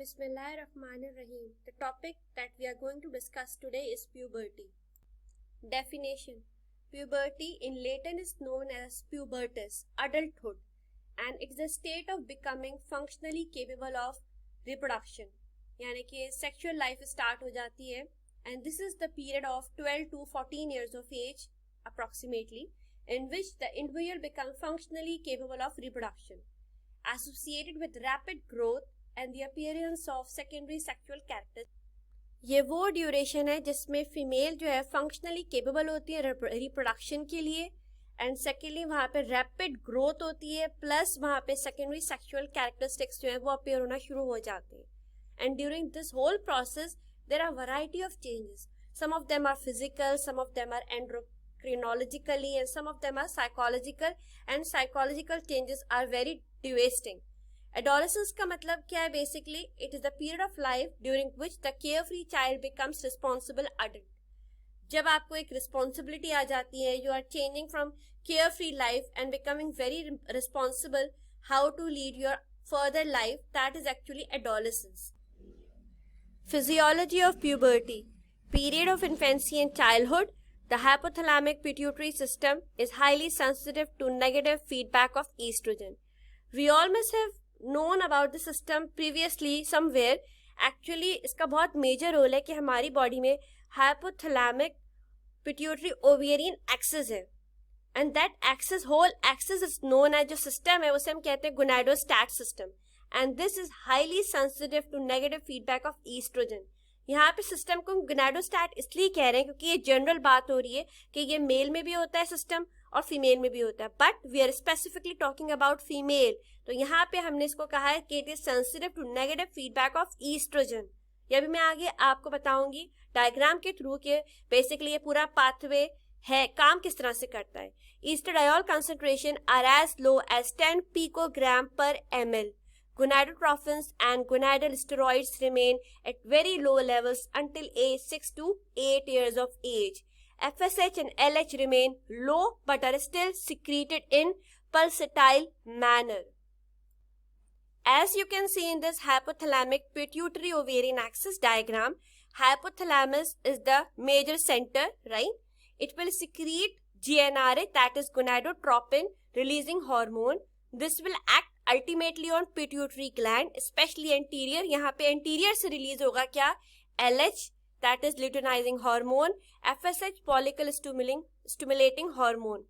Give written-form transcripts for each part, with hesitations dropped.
Bismillahirrahmanirrahim. The topic that we are going to discuss today is puberty. Definition. Puberty in Latin is known as pubertas, adulthood, and it is a state of becoming functionally capable of reproduction. यानी कि sexual life start हो जाती है, and this is the period of 12 to 14 years of age approximately, in which the individual becomes functionally capable of reproduction, associated with rapid growth and the appearance of secondary sexual characters. ये वो duration है जिसमें female जो है functionally capable होती है reproduction के लिए, एंड सेकेंडली वहाँ पे रैपिड ग्रोथ होती है, प्लस वहाँ पे सेकेंडरी सेक्सुअल कैरेक्टरिस्टिक्स जो है वो अपीयर होना शुरू हो जाते हैं. And during this whole process there are variety of changes. Some of them are physical, some of them are endocrinologically, and some of them are psychological, and psychological changes are very devastating. Adolescence का मतलब क्या है? Basically, it is the period of life during which the carefree child becomes responsible adult. जब आपको एक responsibility आ जाती है, you are changing from carefree life and becoming very responsible how to lead your further life. That is actually adolescence. Physiology of puberty. Period of infancy and childhood. The hypothalamic pituitary system is highly sensitive to negative feedback of estrogen. We all must have known about the system previously somewhere. Actually इसका बहुत major role है कि हमारी body में hypothalamic pituitary ovarian axis है, and that axis, whole axis is known as जो system है उसे हम कहते हैं gonadostat system, and this is highly sensitive to negative feedback of estrogen. यहाँ पे सिस्टम को गोनाडोस्टैट इसलिए कह रहे हैं क्योंकि ये जनरल बात हो रही है कि ये मेल में भी होता है सिस्टम और फीमेल में भी होता है, but we are specifically talking about female. तो यहाँ पे हमने इसको कहा है कि it is sensitive to negative feedback of oestrogen. ये भी मैं आगे आपको बताऊंगी डायग्राम के थ्रू के बेसिकली ये पूरा पाथवे है काम किस तरह से करता है. Estradiol concentration are as low as 10 picogram per ml. Gonadotrophins and gonadal steroids remain at very low levels until age 6 to 8 years of age. FSH and LH remain low but are still secreted in pulsatile manner. As you can see in this hypothalamic pituitary ovarian axis diagram, hypothalamus is the major center, right? It will secrete GnRH, that is gonadotropin releasing hormone. This will act ultimately on pituitary gland, specially anterior. यहाँ पे anterior से release होगा क्या? LH, that is luteinising hormone, FSH follicle stimulating hormone.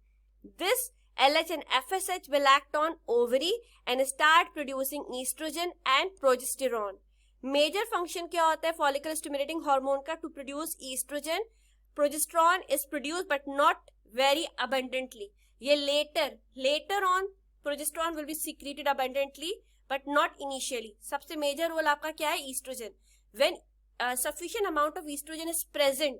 This LH and FSH will act on ovary and start producing estrogen and progesterone. Major function क्या होता है follicle stimulating hormone का? To produce estrogen. Progesterone is produce but not very abundantly. ये later on progesterone will be secreted abundantly but not initially. सबसे major role आपका क्या है? Estrogen. When sufficient amount of estrogen is present,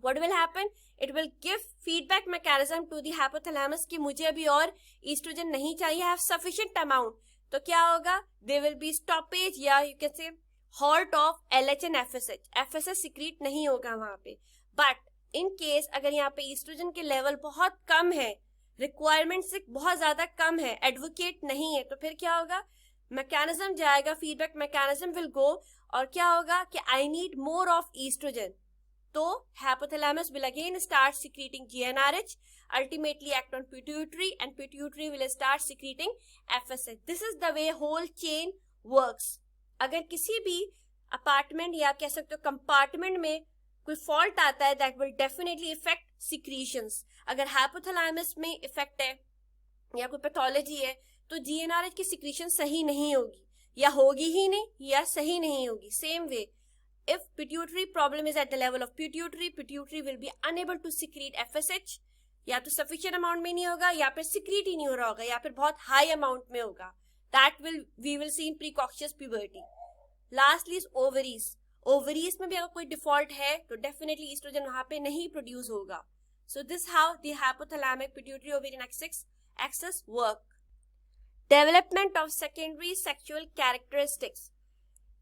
what will happen? It will give feedback mechanism to the hypothalamus कि मुझे अभी और estrogen नहीं चाहिए, have sufficient amount. तो क्या होगा? There will be stoppage या you can say halt of LH and FSH. FSH secrete नहीं होगा वहाँ पे. But in case अगर यहाँ पे estrogen के level बहुत कम है, रिक्वायरमेंट से बहुत ज्यादा कम है, एडवोकेट नहीं है, तो फिर क्या होगा? मैकेनिज्म जाएगा, फीडबैक मैकेनिज्म विल गो, और क्या होगा कि I need more of oestrogen. तो hypothalamus will again start secreting GnRH, ultimately act on pituitary, and pituitary will start secreting FSH. This is the way whole chain works. अगर किसी भी apartment या कह सकते हो कंपार्टमेंट में कोई फॉल्ट आता है, that will definitely effect secretions. अगर हाइपोथैलेमस में इफेक्ट है या कोई पैथोलॉजी है तो GnRH की सिक्रीशन सही नहीं होगी, या होगी ही नहीं या सही नहीं होगी. Same way if pituitary problem is at the level of pituitary will be unable to secrete FSH. या तो सफिशिएंट अमाउंट में नहीं होगा, या फिर सिक्रीट ही नहीं हो रहा होगा, या फिर बहुत हाई अमाउंट में होगा. That we will see in precocious puberty. Lastly ovaries. Ovaries में भी अगर कोई डिफॉल्ट है तो डेफिनेटली ईस्ट्रोजन वहां पे नहीं प्रोड्यूस होगा. So this is how the hypothalamic pituitary ovarian axis work. Development of secondary sexual characteristics.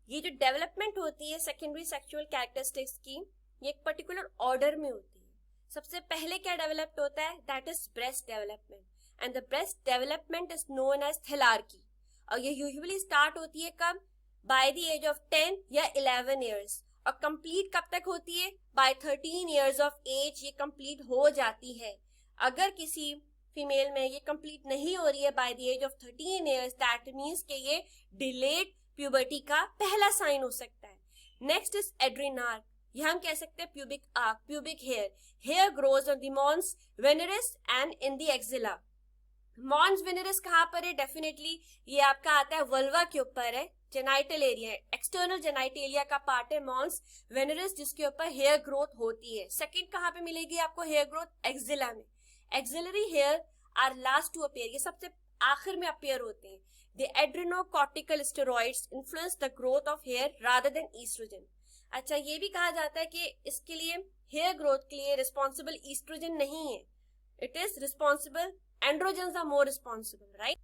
ये जो डेवलपमेंट होती है सेकेंडरी सेक्सुअल कैरेक्टरिस्टिक्स की, ये एक पर्टिकुलर ऑर्डर में होती है. सबसे पहले क्या डेवलप्ड होता है? That is breast development, and the breast development is known as thelarche. और ये यूजुअली स्टार्ट होती है कब? बाय द एज ऑफ 10 या 11 ईयर्स, और कंप्लीट कब तक होती है? बाय 13 ईयर्स ऑफ एज ये कंप्लीट हो जाती है। अगर किसी फीमेल में ये कंप्लीट नहीं हो रही है by the age of 13 years, that means कि ये डिलेड प्यूबर्टी का पहला साइन हो सकता है। नेक्स्ट इज एड्रीनार्क, ये हम कह सकते हैं pubic arch, pubic hair grows on the mons veneris and in the axilla. Mons veneris कहाँ पर है? डेफिनेटली ये आपका आता है वल्वा के ऊपर है, जेनाइटल एरिया है, एक्सटर्नल जेनाइटेलिया का पार्ट है मॉन्स वेनरिस, जिसके ऊपर हेयर ग्रोथ होती है। सेकंड कहाँ पे मिलेगी आपको हेयर ग्रोथ? एक्सिला में। Axillary hair are last to appear, ये सबसे आखिर में अपीयर होते हैं। The adrenocortical steroids influence the growth of hair rather than oestrogen. अच्छा, ये भी कहा जाता है कि इसके लिए हेयर ग्रोथ के लिए रिस्पॉन्सिबल ईस्ट्रोजन नहीं है, it is responsible androgens are more responsible, right?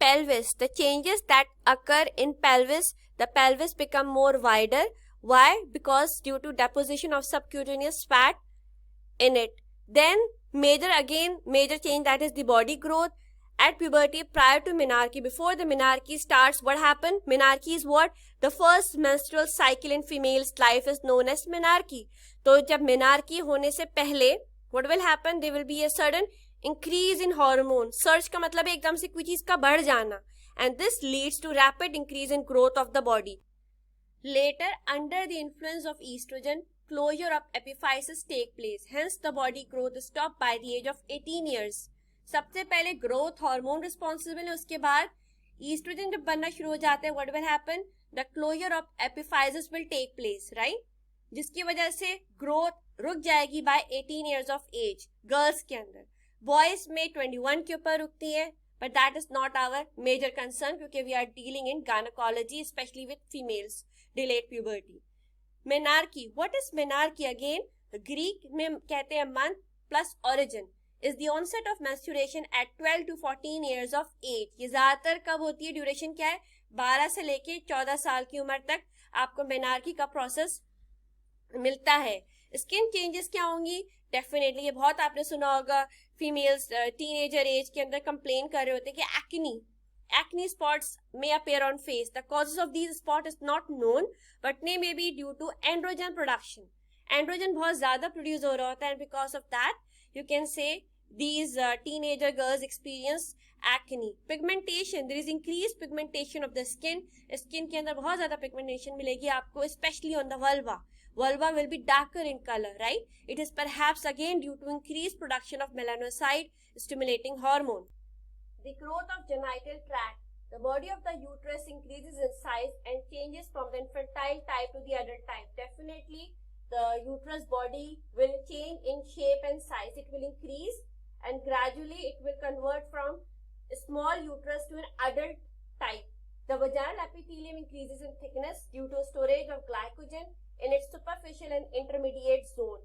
Pelvis, the changes that occur in pelvis, the pelvis become more wider. Why? Because due to deposition of subcutaneous fat in it. Then major change, that is the body growth at puberty prior to menarche. Before the menarche starts, what happened? Menarche is what? The first menstrual cycle in female's life is known as menarche. तो जब menarche होने से पहले what will happen? There will be a sudden increase in hormone. Search का मतलब है एकदम से कोई चीज का बढ़ जाना, and this leads to rapid increase in growth of the body. Later under the influence of oestrogen closure of epiphysis take place, hence the body growth stop by the age of 18 years. सबसे पहले growth hormone responsible है, उसके बाद oestrogen जब बनना शुरू हो जाता है, what will happen? The closure of epiphysis will take place, right, जिसकी वजह से ग्रोथ रुक जाएगी by 18 years of age girls के अंदर। बॉयज में 21 के ऊपर रुकती है, but that is not our major concern, क्योंकि we are dealing in gynaecology specially with females delayed puberty. Menarche, what is menarche? Again Greek में कहते हैं month plus origin, is the onset of menstruation at 12 to 14 years of age. ये ज्यादातर कब होती है? Duration क्या है? 12 से लेके 14 साल की उम्र तक आपको मेनार्की का प्रोसेस मिलता है। स्किन चेंजेस क्या होंगी? डेफिनेटली ये बहुत आपने सुना होगा, फीमेल्स टीनेजर एज के अंदर कंप्लेन कर रहे होते हैं कि acne spots may appear on face. The causes of these spot is not known, but ने may be due to androgen production. Androgen बहुत ज्यादा प्रोड्यूस हो रहा होता है, and because of that you can say these teenager girls experience acne. Pigmentation, there is increased pigmentation of the skin. Skin के अंदर बहुत ज्यादा pigmentation मिलेगी आपको, especially on the vulva. Vulva will be darker in color, right? It is perhaps again due to increased production of melanocyte stimulating hormone. The growth of genital tract. The body of the uterus increases in size and changes from the infantile type to the adult type. Definitely, the uterus body will change in shape and size. It will increase, and gradually it will convert from a small uterus to an adult type. The vaginal epithelium increases in thickness due to storage of glycogen in its superficial and intermediate zone.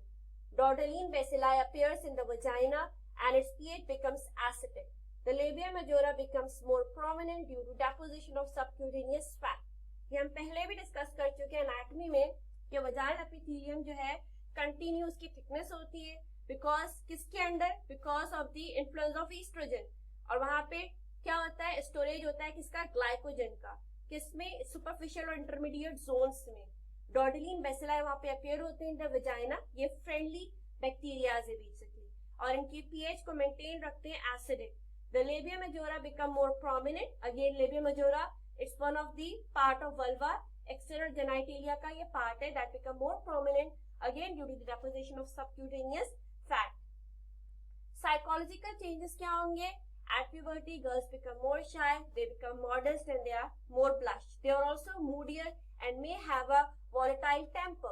Doddeline bacilli appears in the vagina and its pH becomes acidic. The labia majora becomes more prominent due to deposition of subcutaneous fat. ये हम पहले भी discuss कर चुके हैं anatomy में कि vaginal epithelium जो है कंटिन्यूस की थिकनेस होती है, बिकॉज किसके अंडर? Because of the influence of oestrogen. और वहां पे क्या होता है? स्टोरेज होता है किसका? ग्लाइकोजन का। किसमें? सुपरफिशियल और इंटरमीडिएट जोन्स में। डॉडेलिन बेसिलाई वहां पे अपीयर होते हैं इन द वजाइना। ये फ्रेंडली बैक्टीरिया है बेसिकली, और इनकी पीएच को मेंटेन रखते हैं acidic. The labia majora become more prominent. Again labia majora it's one of the part of vulva, external genitalia का ये पार्ट है, that become more prominent again due to the deposition of subcutaneous fat. Psychological changes क्या होंगे? At puberty, girls become more shy, they become modest, and they are more blush. They are also moodier and may have a volatile temper.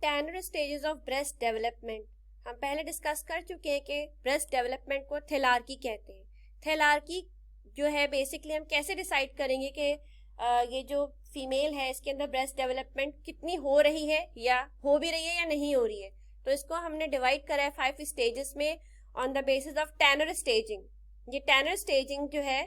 Tanner stages of breast development. हम पहले discuss कर चुके हैं कि breast development को थैलार्की कहते हैं। थैलार्की जो है बेसिकली हम कैसे डिसाइड करेंगे कि ये जो फीमेल है इसके अंदर ब्रेस्ट डेवलपमेंट कितनी हो रही है, या हो भी रही है या नहीं हो रही है। तो इसको हमने डिवाइड करा है 5 स्टेजेस में on the basis of tenor staging. ये टैनर स्टेजिंग जो है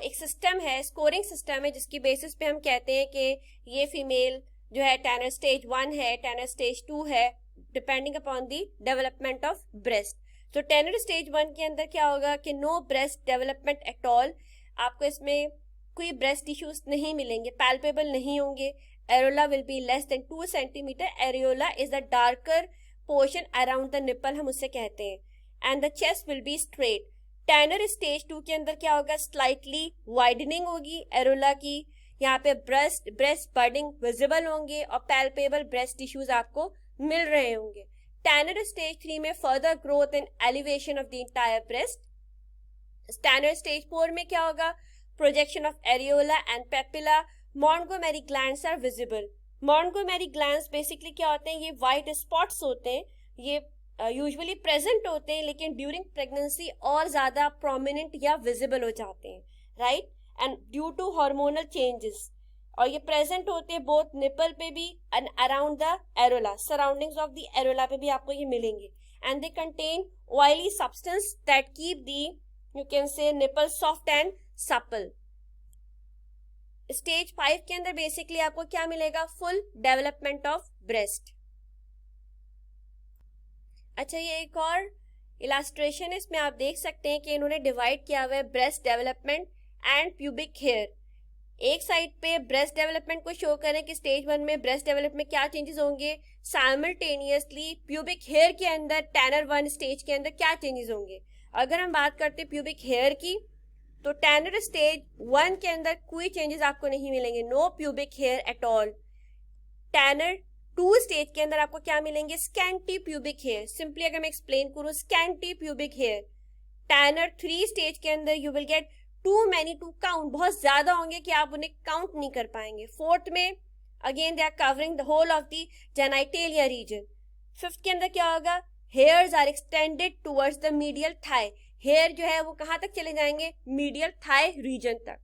एक सिस्टम है, स्कोरिंग सिस्टम है, जिसकी बेसिस पे हम कहते हैं कि ये फीमेल जो है टैनर स्टेज 1 है, टैनर स्टेज 2 है, depending upon the development of breast. तो टैनर स्टेज 1 के अंदर क्या होगा कि no breast development at all. आपको इसमें आपको ये ब्रेस्ट टिश्यूज नहीं मिलेंगे, पैल्पेबल नहीं होंगे. Areola will be less than 2 centimetre. Areola is the darker portion around the nipple, हम उससे कहते हैं. And the chest will be straight. Tanner stage 2 के अंदर क्या होगा, स्लाइटली वाइडनिंग होगी एरोला की. यहाँ पे ब्रेस्ट बर्डिंग विजिबल होंगे और पैल्पेबल ब्रेस्ट टिश्यूज आपको मिल रहे होंगे. टैनर स्टेज 3 में further growth and elevation of the entire breast. Tanner stage 4 में क्या होगा, projection of areola and papilla. Montgomery glands are visible. Montgomery glands basically क्या होते हैं, ये व्हाइट स्पॉट्स होते हैं. ये यूजुअली प्रेजेंट होते हैं लेकिन ड्यूरिंग प्रेगनेंसी और ज्यादा प्रोमिनेंट या विजिबल हो जाते हैं, right, and due to hormonal changes. और ये प्रेजेंट होते हैं बोथ निपल पे भी and around the areola, surroundings of the areola पे भी आपको ये मिलेंगे. And they contain oily substance that keep the, you can say, nipple soft and supple. Stage 5 के अंदर बेसिकली आपको क्या मिलेगा, फुल डेवलपमेंट ऑफ ब्रेस्ट. अच्छा, ये एक और इलास्ट्रेशन है, इसमें आप देख सकते हैं कि इन्होंने डिवाइड किया हुआ है breast development and pubic hair. एक साइड पे ब्रेस्ट डेवलपमेंट को शो करें कि स्टेज 1 में ब्रेस्ट डेवलपमेंट में क्या चेंजेस होंगे, साइमल्टेनियसली प्यूबिक हेयर के अंदर टैनर 1 स्टेज के अंदर क्या चेंजेस होंगे. अगर हम बात करते हैं प्यूबिक हेयर की, तो टैनर स्टेज 1 के अंदर कोई चेंजेस आपको नहीं मिलेंगे, no pubic hair at all. Tanner 2 stage के अंदर आपको क्या मिलेंगे, स्कैंटी प्यूबिक हेयर. सिंपली अगर मैं एक्सप्लेन करूं, scanty pubic hair. Tanner 3 stage के अंदर you will get too many to count, बहुत ज्यादा होंगे कि आप उन्हें काउंट नहीं कर पाएंगे. 4th में again they are covering the whole of the genitalia region. 5th के अंदर क्या होगा, hairs are extended towards the medial thigh. Hair जो है वो कहां तक चले जाएंगे, मीडियल थाई रीजन तक.